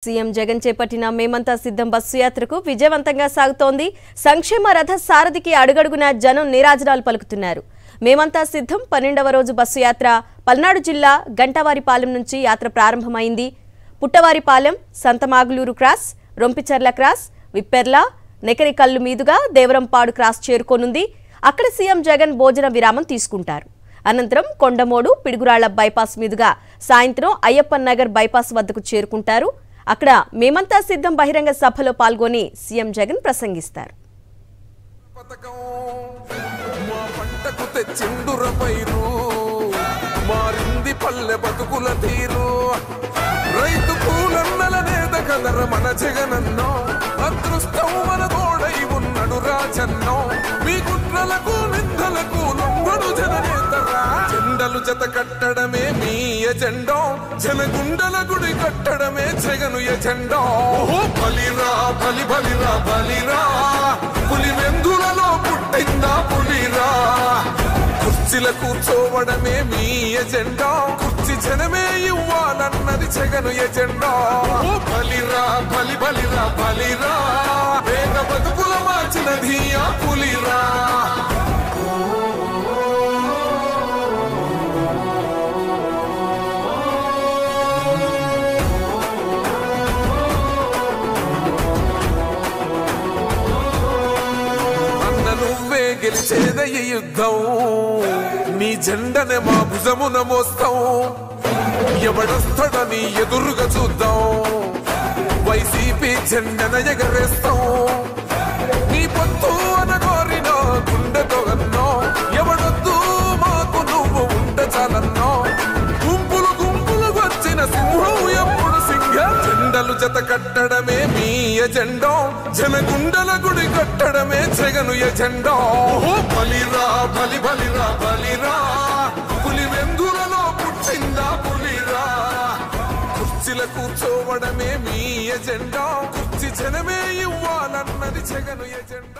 CM Jagan చేపట్టిన మేమంతా సిద్ధం బస్సు యాత్రకు విజయవంతంగా సాగుతోంది. సంక్షేమ రథ సారథికి అడుగడుగున జనం నీరాజనాలు పలుకుతున్నారు. మేమంతా సిద్ధం 12వ రోజు బస్సు యాత్ర పల్నాడు జిల్లా గంటవారిపాలెం నుంచి యాత్ర ప్రారంభమైంది. పుట్టవారిపాలెం, సంతమాగులూరు క్రాస్, రొంపిచర్ల క్రాస్, విప్పెర్ల, నెకరికల్లు మీదుగా దేవరంపాడు క్రాస్ చేరుకోనుంది. అక్కడ సీఎం జగన్ భోజన విరామం తీసుకుంటారు. అనంతరం కొండమోడు, పిడుగురాళ్ల బైపాస్ మీదుగా సాయంత్రం అయ్యప్పన్ నగర్ బైపాస్ వద్దకు చేరుకుంటారు. అక్కడ మేమంతా సిద్ధం బహిరంగ సభలో పాల్గొని సీఎం జగన్ ప్రసంగిస్తారు. జెండలు జత కట్టడమే మీ ఎజెండా, జనగుండల గుడి కట్టడమే జగను ఎజెండా. బలిరా బలి బలిరా బలిరా, పులి వెందులలో పుట్టిందా పులిరా. కుర్చీల కూర్చోవడమే మీ ఎజెండా, కుర్చీ జనమే ఇవ్వాలన్నది జగను ఎజెండా. బలిరా బలి బలిరా బలిరా, వేగ బతుకుల మార్చినది ఆ పులిరా. గెలిచేదయ్య యుద్ధం, నీ జెండనే మా భుజమున మోస్తాం. ఎవడొస్తాడని ఎదురుగా చూద్దాం, వైసీపీ జెండన ఎగరేస్తాం. నీ పొత్తు అనగోరినో గుండెతో అన్నో, ఎవడొద్దు మాకు నువ్వు ఉండ చాలన్నో. గుంపులు గుంపులు వచ్చిన సింహం ఎప్పుడు సింహం. జెండలు జత కట్టడమే మీ ఎజెండా, జనగుండల గుడి కట్టడమే జగను ఎజెండా. బలిరా బలి బలిరా బలిరా, పులి వెందులలో పుట్టిందా పులిరా. కుర్చీల కూర్చోవడమే మీ ఎజెండా, కుర్చీ జనమే ఇవ్వాలన్నది జగను ఎజెండా.